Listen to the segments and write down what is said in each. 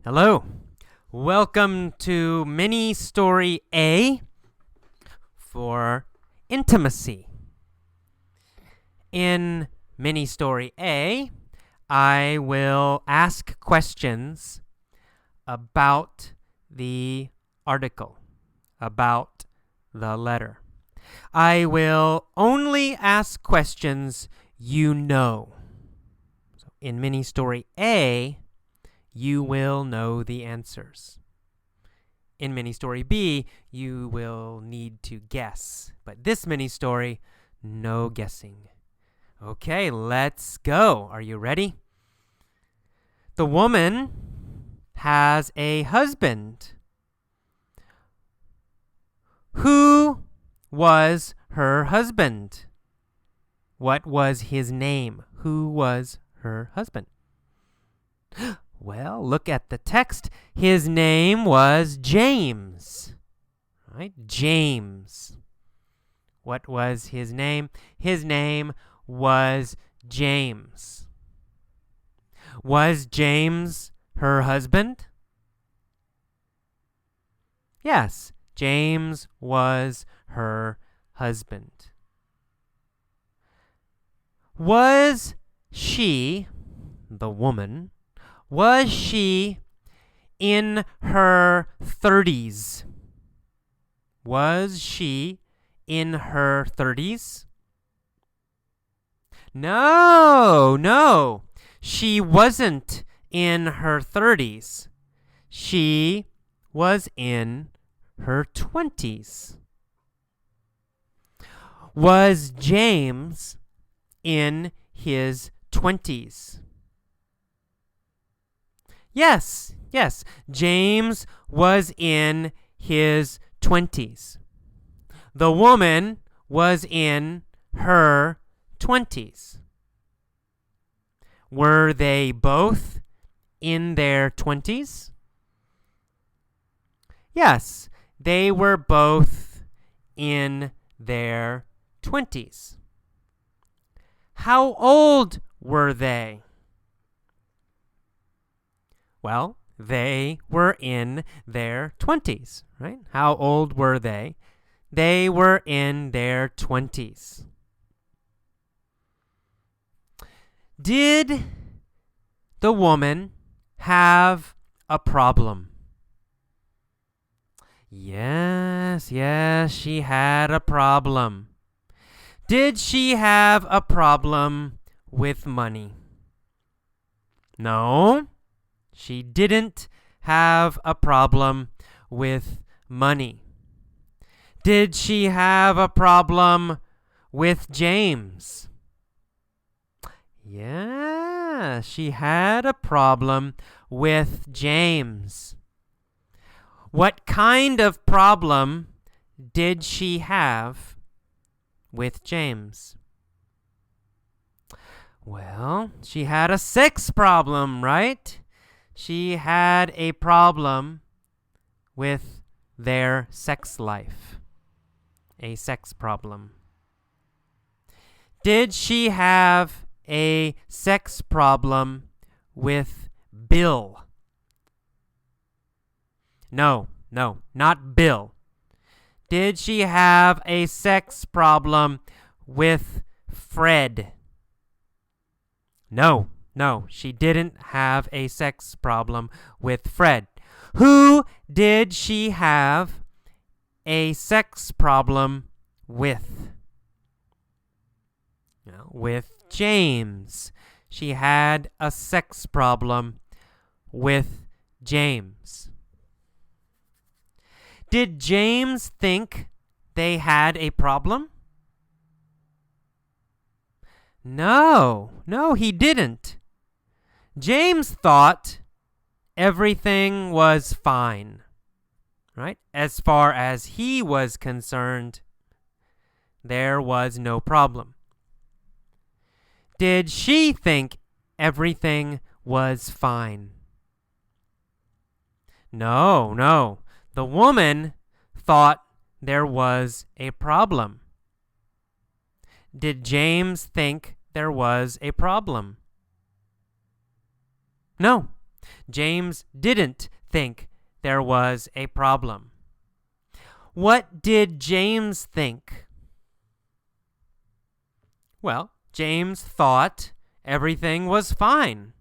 Hello. Welcome to Ministory A for intimacy. In Ministory A, I will ask questions about the article, about the letter. I will only ask questions you know. So in Ministory A, you will know the answers. In Ministory B, you will need to guess. But this Ministory, no guessing. Okay, let's go. Are you ready? The woman has a husband. Who was her husband? What was his name? Who was her husband? Well, look at the text. His name was James. Right? James. What was his name? His name was James. Was James her husband? Yes, James was her husband. Was she, the woman, was she in her 30s? Was she in her 30s? No. She wasn't in her 30s. She was in her 20s. Was James in his 20s? Yes, James was in his 20s. The woman was in her 20s. Were they both in their 20s? Yes, they were both in their 20s. How old were they? Well, they were in their 20s, right? How old were they? They were in their 20s. Did the woman have a problem? Yes, she had a problem. Did she have a problem with money? No. She didn't have a problem with money. Did she have a problem with James? Yeah, she had a problem with James. What kind of problem did she have with James? Well, she had a sex problem, right? She had a problem with their sex life. A sex problem. Did she have a sex problem with Bill? No, not Bill. Did she have a sex problem with Fred? No, she didn't have a sex problem with Fred. Who did she have a sex problem with? With James. She had a sex problem with James. Did James think they had a problem? No, he didn't. James thought everything was fine, right? As far as he was concerned, there was no problem. Did she think everything was fine? No. The woman thought there was a problem. Did James think there was a problem? No. James didn't think there was a problem. What did James think? Well, James thought everything was fine.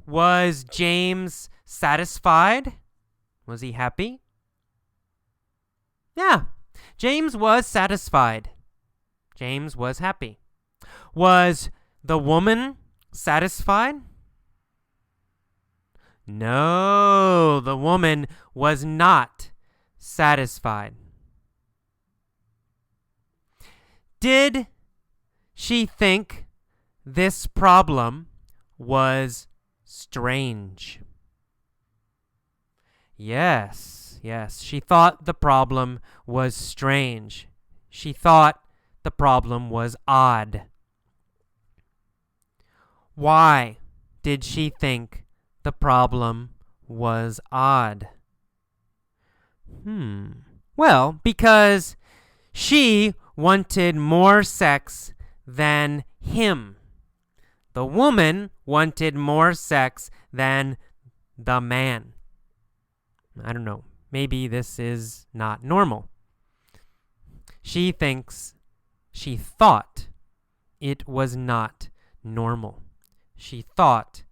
Was James satisfied? Was he happy? Yeah, James was satisfied. James was happy. Was the woman satisfied? No, the woman was not satisfied. Did she think this problem was strange? Yes, she thought the problem was strange. She thought the problem was odd. Why did she think the problem was odd? Well, because she wanted more sex than him. The woman wanted more sex than the man. I don't know. Maybe this is not normal. She thought it was not normal. She thought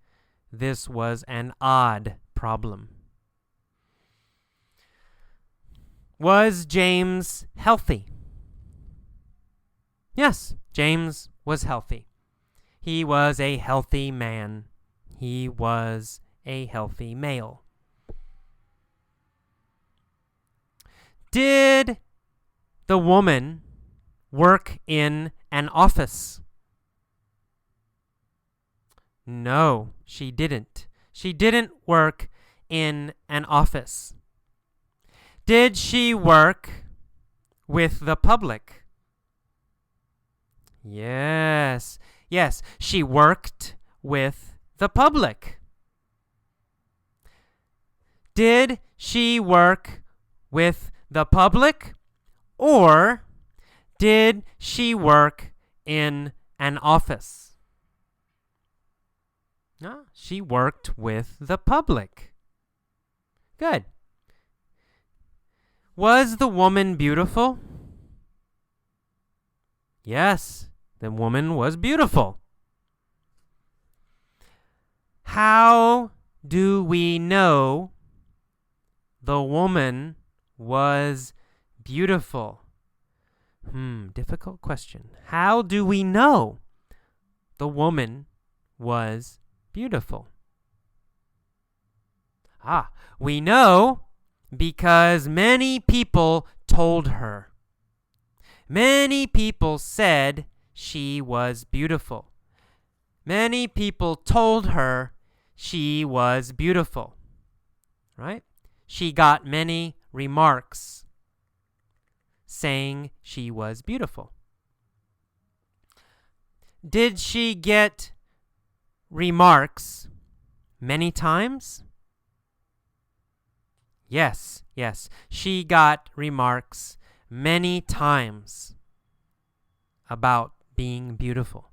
this was an odd problem. Was James healthy? Yes, James was healthy. He was a healthy man. He was a healthy male. Did the woman work in an office? No, she didn't. She didn't work in an office. Did she work with the public? Yes, she worked with the public. Did she work with the public, or did she work in an office? No, she worked with the public. Good. Was the woman beautiful? Yes, the woman was beautiful. How do we know the woman was beautiful? Difficult question. How do we know the woman was beautiful? We know because many people told her. Many people said she was beautiful. Many people told her she was beautiful. Right? She got many remarks saying she was beautiful. Did she get remarks many times? Yes. She got remarks many times about being beautiful.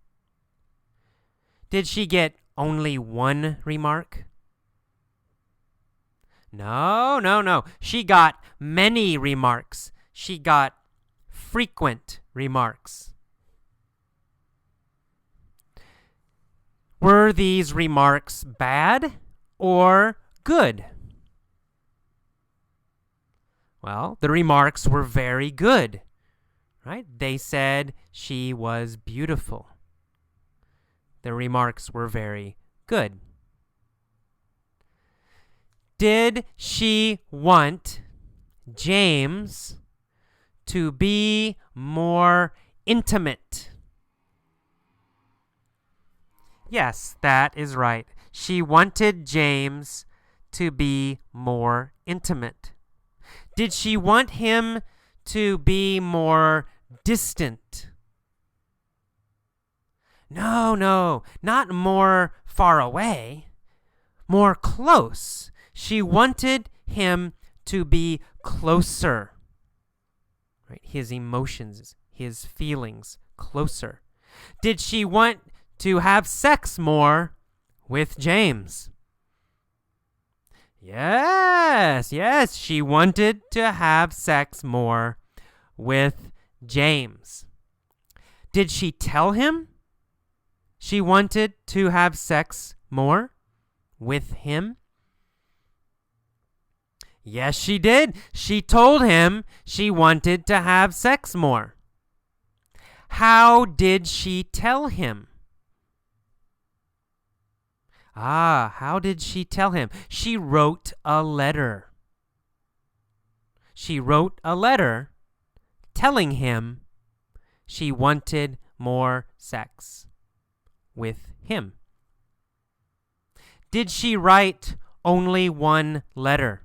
Did she get only one remark? No. She got many remarks. She got frequent remarks. Were these remarks bad or good? Well, the remarks were very good, right? They said she was beautiful. The remarks were very good. Did she want James to be more intimate? Yes, that is right. She wanted James to be more intimate. Did she want him to be more distant? No, not more far away, more close. She wanted him to be closer. Right? His emotions, his feelings, closer. Did she want to have sex more with James. Yes, she wanted to have sex more with James. Did she tell him she wanted to have sex more with him? Yes, she did. She told him she wanted to have sex more. How did she tell him? How did she tell him? She wrote a letter. She wrote a letter telling him she wanted more sex with him. Did she write only one letter?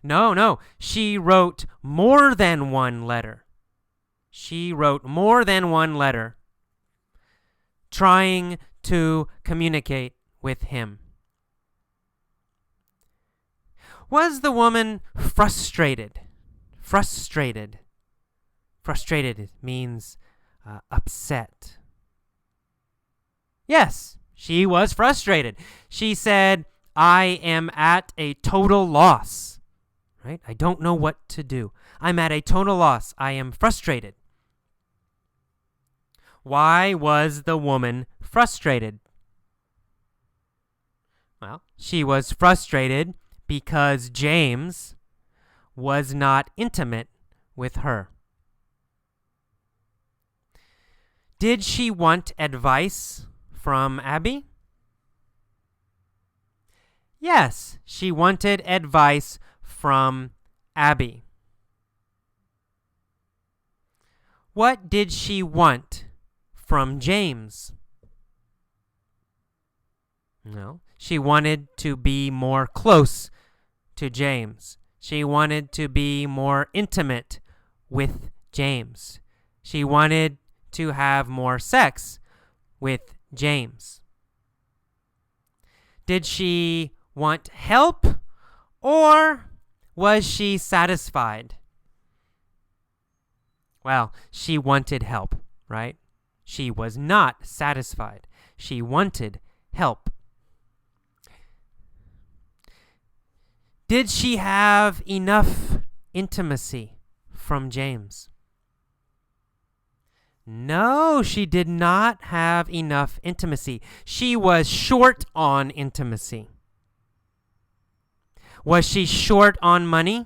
No. She wrote more than one letter. She wrote more than one letter trying to communicate with him. Was the woman frustrated? Frustrated means upset. Yes, she was frustrated. She said, I am at a total loss. Right? I don't know what to do. I'm at a total loss. I am frustrated. Why was the woman frustrated? Well, she was frustrated because James was not intimate with her. Did she want advice from Abby? Yes, she wanted advice from Abby. What did she want from James? No, she wanted to be more close to James. She wanted to be more intimate with James. She wanted to have more sex with James. Did she want help or was she satisfied? Well, she wanted help, right? She was not satisfied. She wanted help. Did she have enough intimacy from James? No, she did not have enough intimacy. She was short on intimacy. Was she short on money?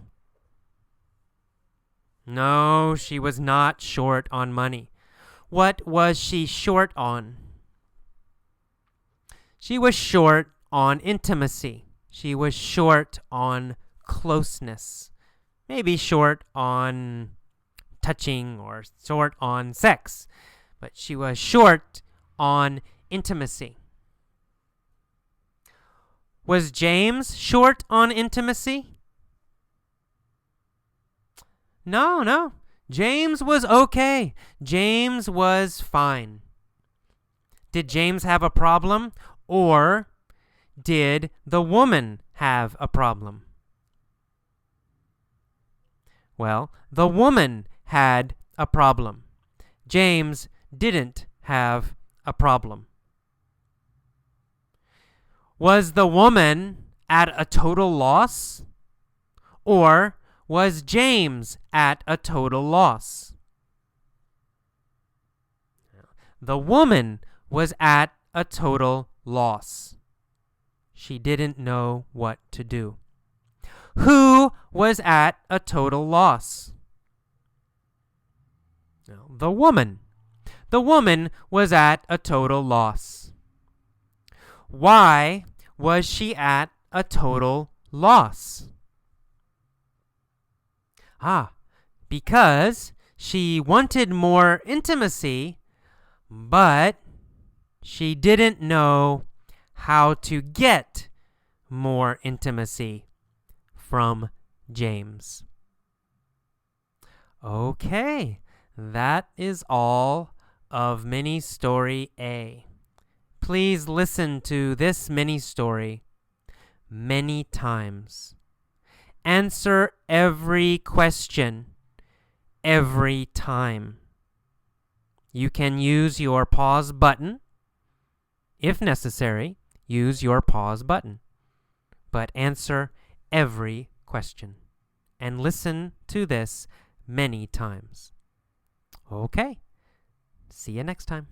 No, she was not short on money. What was she short on? She was short on intimacy. She was short on closeness. Maybe short on touching or short on sex. But she was short on intimacy. Was James short on intimacy? No. James was okay. James was fine. Did James have a problem, or did the woman have a problem? Well, the woman had a problem. James didn't have a problem. Was the woman at a total loss, or was James at a total loss? The woman was at a total loss. She didn't know what to do. Who was at a total loss? The woman. The woman was at a total loss. Why was she at a total loss? Because she wanted more intimacy, but she didn't know how to get more intimacy from James. Okay, that is all of mini story A. Please listen to this mini story many times. Answer every question every time. You can use your pause button If necessary, use your pause button. But answer every question. And listen to this many times. Okay. See you next time.